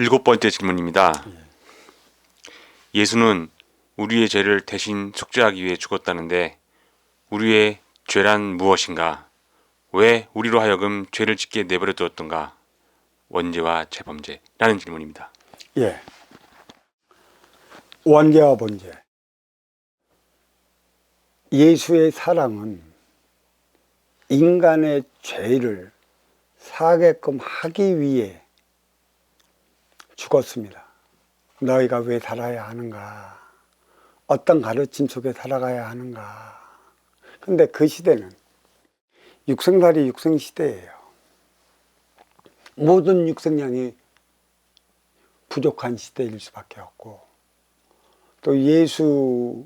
7번째 질문입니다. 예수는 우리의 죄를 대신 속죄하기 위해 죽었다는데 우리의 죄란 무엇인가? 왜 우리로 하여금 죄를 짓게 내버려 두었던가? 원죄와 재범죄라는 질문입니다. 예. 원죄와 범죄. 예수의 사랑은 인간의 죄를 사게끔 하기 위해 죽었습니다. 너희가 왜 살아야 하는가? 어떤 가르침 속에 살아가야 하는가? 근데 그 시대는 육생살이 육생시대예요. 모든 육생량이 부족한 시대일 수밖에 없고, 또 예수의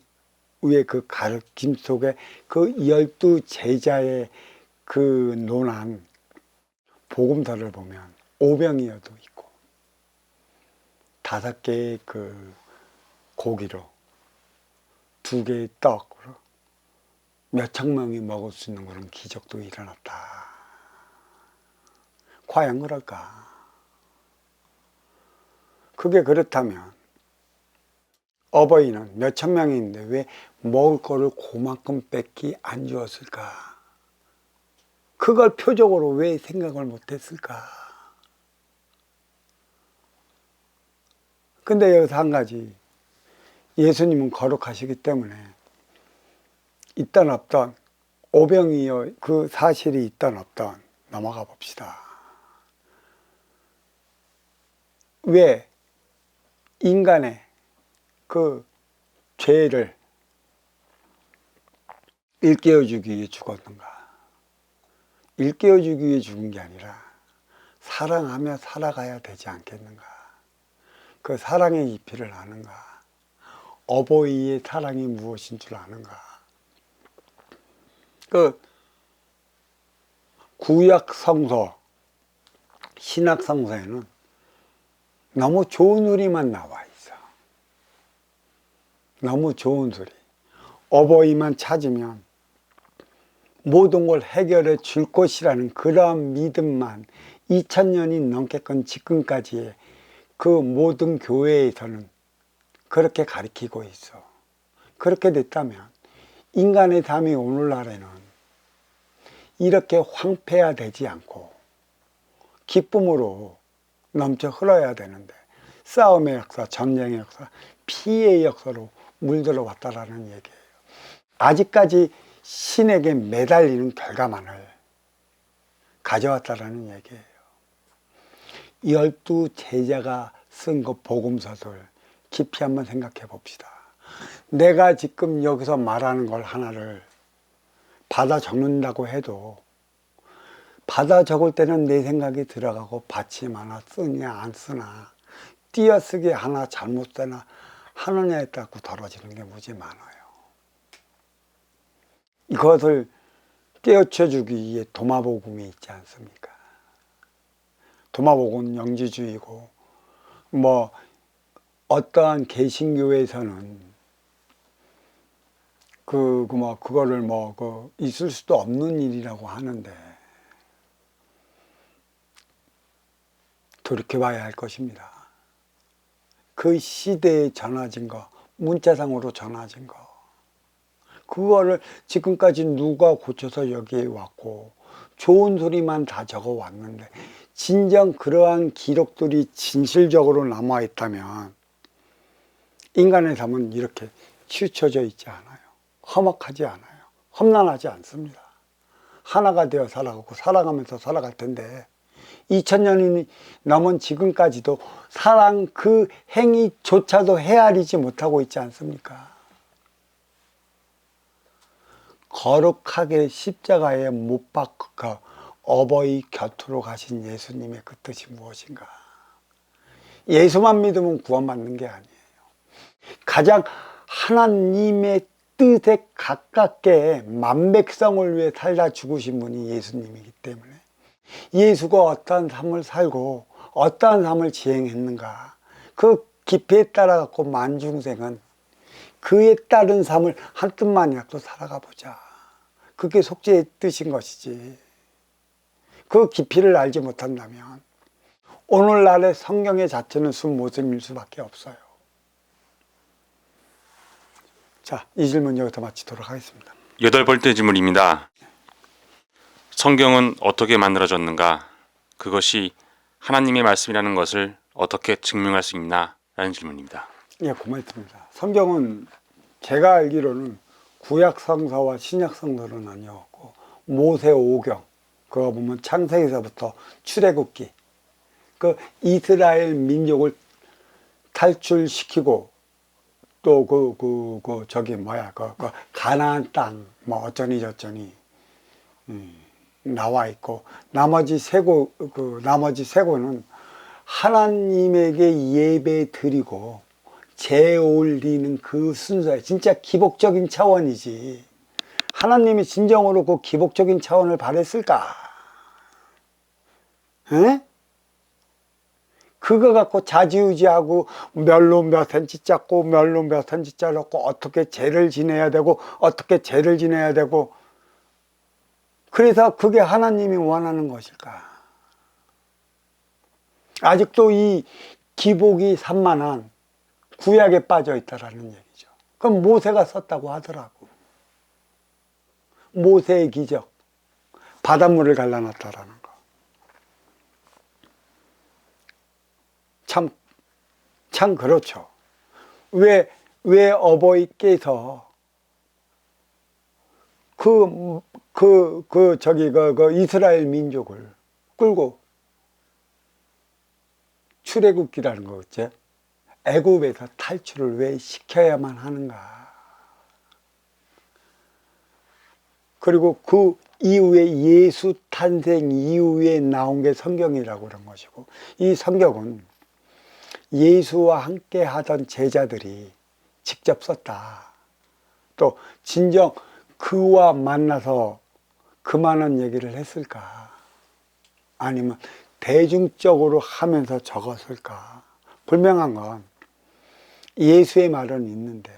그 가르침 속에 그 12제자의 그 논한 복음서를 보면 오병이어도 있고 5개의 그 고기로 2개의 떡으로 몇천 명이 먹을 수 있는 그런 기적도 일어났다. 과연 그럴까? 그게 그렇다면 어버이는 몇천 명이 있는데 왜 먹을 거를 그만큼 뺏기 안 주었을까? 그걸 표적으로 왜 생각을 못했을까? 근데 여기서 한 가지, 예수님은 거룩하시기 때문에 있던 없던 오병이어 그 사실이 있던 없던 넘어가 봅시다. 왜 인간의 그 죄를 일깨워주기 위해 죽었는가? 일깨워주기 위해 죽은 게 아니라 사랑하며 살아가야 되지 않겠는가? 그 사랑의 깊이를 아는가? 어버이의 사랑이 무엇인 줄 아는가? 그 구약 성서, 신약 성서에는 너무 좋은 소리만 나와 있어. 너무 좋은 소리. 어버이만 찾으면 모든 걸 해결해 줄 것이라는 그러한 믿음만 2000년이 넘게끔 지금까지의 그 모든 교회에서는 그렇게 가르치고 있어. 그렇게 됐다면 인간의 삶이 오늘날에는 이렇게 황폐화되지 않고 기쁨으로 넘쳐 흘러야 되는데 싸움의 역사, 전쟁의 역사, 피해의 역사로 물들어 왔다라는 얘기예요. 아직까지 신에게 매달리는 결과만을 가져왔다라는 얘기예요. 12제자가 쓴 그 복음서를 깊이 한번 생각해 봅시다. 내가 지금 여기서 말하는 걸 하나를 받아 적는다고 해도 받아 적을 때는 내 생각이 들어가고 받침 하나 쓰냐 안 쓰나 띄어쓰기 하나 잘못되나 하느냐에 따라 떨어지는 게 무지 많아요. 이것을 깨우쳐주기 위해 도마복음이 있지 않습니까? 도마복음은 영지주의고 뭐 어떠한 개신교에서는 그거를 있을 수도 없는 일이라고 하는데 돌이켜봐야 할 것입니다. 그 시대에 전해진 거, 문자상으로 전해진 거, 그거를 지금까지 누가 고쳐서 여기에 왔고 좋은 소리만 다 적어 왔는데 진정 그러한 기록들이 진실적으로 남아있다면 인간의 삶은 이렇게 치우쳐져 있지 않아요. 험악하지 않아요. 험난하지 않습니다. 하나가 되어 살아가고 살아가면서 살아갈 텐데 2000년이 넘은 지금까지도 사랑 그 행위조차도 헤아리지 못하고 있지 않습니까? 거룩하게 십자가에 못 박혀 어버이 곁으로 가신 예수님의 그 뜻이 무엇인가? 예수만 믿으면 구원받는 게 아니에요. 가장 하나님의 뜻에 가깝게 만백성을 위해 살다 죽으신 분이 예수님이기 때문에 예수가 어떠한 삶을 살고 어떠한 삶을 지행했는가, 그 깊이에 따라 갖고 만중생은 그에 따른 삶을 한 뜸만이라도 살아가 보자. 그게 속죄의 뜻인 것이지. 그 깊이를 알지 못한다면 오늘날의 성경의 자체는 순모습일 수밖에 없어요. 자, 이 질문 여기서 마치도록 하겠습니다. 8번째 질문입니다. 성경은 어떻게 만들어졌는가? 그것이 하나님의 말씀이라는 것을 어떻게 증명할 수 있나? 라는 질문입니다. 예, 고맙습니다. 성경은 제가 알기로는 구약 성서와 신약 성서로 나뉘었고, 모세 오경, 그거 보면 창세기서부터 출애굽기, 그 이스라엘 민족을 탈출시키고 또 가나안 땅 뭐 어쩌니 저쩌니 나와 있고, 나머지 세고는 하나님에게 예배 드리고 제 올리는 그 순서에 진짜 기복적인 차원이지, 하나님이 진정으로 그 기복적인 차원을 바랬을까? 에? 그거 갖고 좌지우지하고 멸로 몇 센치 짰고 멸로 몇 센치 잘랐고 어떻게 죄를 지내야 되고 어떻게 죄를 지내야 되고, 그래서 그게 하나님이 원하는 것일까? 아직도 이 기복이 산만한 구약에 빠져 있다라는 얘기죠. 그럼 모세가 썼다고 하더라고. 모세의 기적, 바닷물을 갈라놨다라는 거. 참 그렇죠. 왜 어버이께서 이스라엘 민족을 끌고 출애굽기라는 거겠지? 애굽에서 탈출을 왜 시켜야만 하는가? 그리고 그 이후에 예수 탄생 이후에 나온 게 성경이라고 그런 것이고, 이 성경은 예수와 함께 하던 제자들이 직접 썼다. 또 진정 그와 만나서 그 많은 얘기를 했을까? 아니면 대중적으로 하면서 적었을까? 분명한 건 예수의 말은 있는데,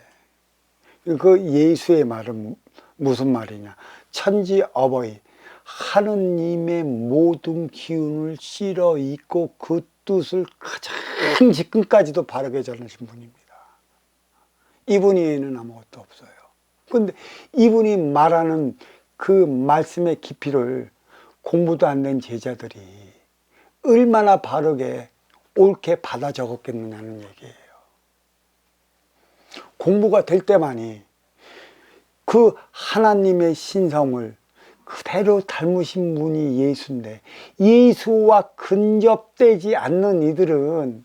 그 예수의 말은 무슨 말이냐? 천지 어버이 하느님의 모든 기운을 실어 있고 그 뜻을 가장 지금까지도 바르게 전하신 분입니다. 이분 외에는 아무것도 없어요. 근데 이분이 말하는 그 말씀의 깊이를 공부도 안 된 제자들이 얼마나 바르게 옳게 받아 적었겠느냐는 얘기예요. 공부가 될 때만이 그 하나님의 신성을 그대로 닮으신 분이 예수인데, 예수와 근접되지 않는 이들은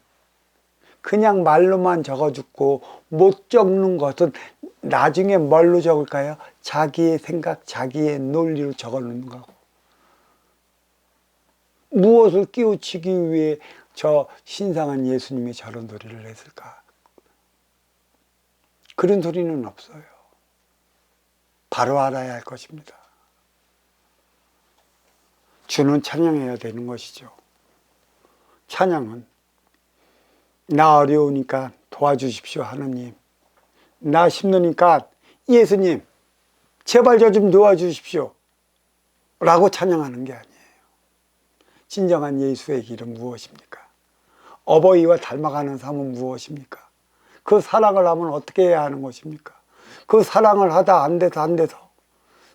그냥 말로만 적어주고 못 적는 것은 나중에 뭘로 적을까요? 자기의 생각, 자기의 논리로 적어놓는 거고. 무엇을 끼우치기 위해 저 신성한 예수님이 저런 소리를 했을까? 그런 소리는 없어요. 바로 알아야 할 것입니다. 주는 찬양해야 되는 것이죠. 찬양은 나 어려우니까 도와주십시오 하느님, 나 힘드니까 예수님 제발 저 좀 도와주십시오 라고 찬양하는 게 아니에요. 진정한 예수의 길은 무엇입니까? 어버이와 닮아가는 삶은 무엇입니까? 그 사랑을 하면 어떻게 해야 하는 것입니까? 그 사랑을 하다 안 돼서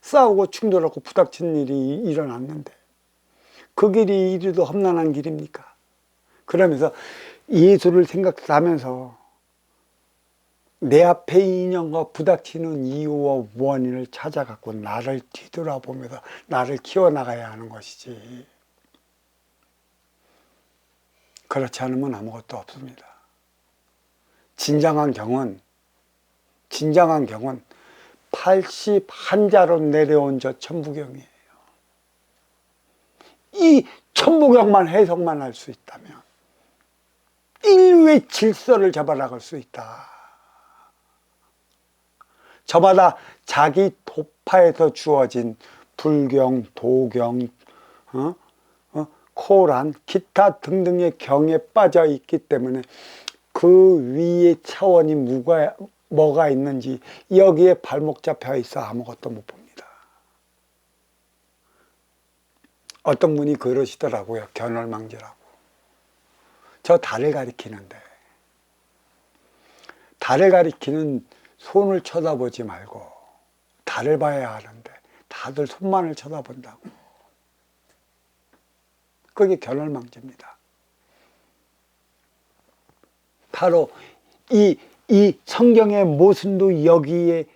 싸우고 충돌하고 부닥치는 일이 일어났는데, 그 길이 이리도 험난한 길입니까? 그러면서 예수를 생각하면서 내 앞에 인연과 부닥치는 이유와 원인을 찾아갖고 나를 뒤돌아보면서 나를 키워나가야 하는 것이지, 그렇지 않으면 아무것도 없습니다. 진정한 경은 81자로 내려온 저 천부경이에요. 이 천부경만 해석만 할 수 있다면 인류의 질서를 잡아나갈 수 있다. 저마다 자기 도파에서 주어진 불경, 도경, 코란, 기타 등등의 경에 빠져 있기 때문에 그 위에 차원이 뭐가 있는지 여기에 발목 잡혀 있어 아무것도 못 봅니다. 어떤 분이 그러시더라고요. 견월망지라고. 저 달을 가리키는데, 달을 가리키는 손을 쳐다보지 말고 달을 봐야 하는데 다들 손만을 쳐다본다고. 그게 결혼망지입니다. 바로 이 성경의 모순도 여기에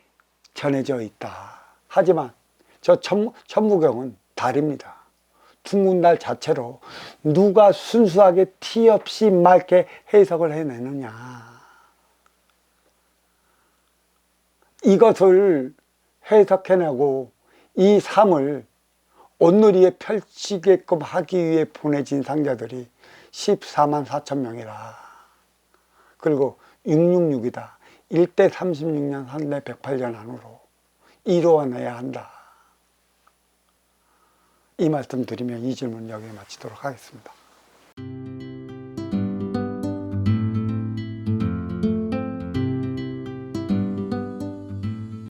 전해져 있다. 하지만 저 천무경은 달입니다. 둥근 달 자체로 누가 순수하게 티 없이 맑게 해석을 해내느냐. 이것을 해석해내고 이 삶을 온누리에 펼치게끔 하기 위해 보내진 상자들이 14만 4천 명이라. 그리고 666이다. 1대 36년, 3대 108년 안으로 이루어내야 한다. 이 말씀 드리며 이 질문 여기에 마치도록 하겠습니다.